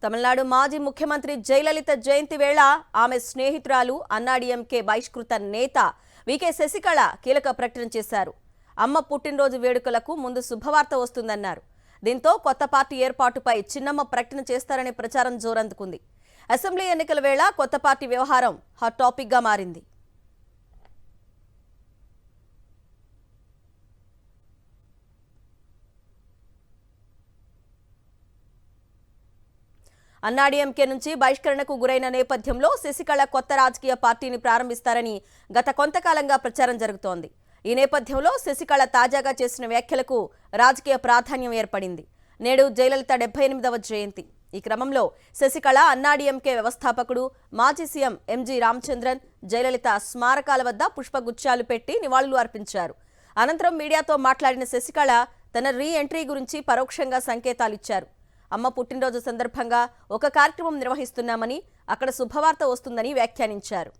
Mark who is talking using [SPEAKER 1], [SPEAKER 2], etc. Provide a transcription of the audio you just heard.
[SPEAKER 1] తమిళనాడు మాజీ ముఖ్యమంత్రి జయలలిత జయంతి వేళ ఆమె స్నేహితురాలు అన్నాడీఎంకే బహిష్కృత నేత వికే శశికళ కీలక ప్రకటన చేశారు. అమ్మ పుట్టినరోజు వేడుకలకు ముందు శుభవార్త వస్తుందన్నారు. దీంతో కొత్త పార్టీ ఏర్పాటుపై చిన్నమ్మ ప్రకటన చేస్తారనే ప్రచారం జోరందుకుంది. అసెంబ్లీ ఎన్నికల వేళ కొత్త పార్టీ వ్యవహారం హాట్ టాపిక్ గా మారింది. అన్నాడీఎంకే నుంచి బహిష్కరణకు గురైన నేపథ్యంలో శశికళ కొత్త రాజకీయ పార్టీని ప్రారంభిస్తారని గత కొంతకాలంగా ప్రచారం జరుగుతోంది. ఈ నేపథ్యంలో శశికళ తాజాగా చేసిన వ్యాఖ్యలకు రాజకీయ ప్రాధాన్యం ఏర్పడింది. నేడు జయలలిత 78వ జయంతి. ఈ క్రమంలో శశికళ అన్నాడీఎంకే వ్యవస్థాపకుడు మాజీ సీఎం ఎంజీ రామచంద్రన్ జయలలిత స్మారకాల వద్ద పుష్పగుచ్చాలు పెట్టి నివాళులు అర్పించారు. అనంతరం మీడియాతో మాట్లాడిన శశికళ తన రీ ఎంట్రీ గురించి పరోక్షంగా సంకేతాలిచ్చారు. అమ్మ పుట్టినరోజు సందర్భంగా ఒక కార్యక్రమం నిర్వహిస్తున్నామని, అక్కడ శుభవార్త వస్తుందని వ్యాఖ్యానించారు.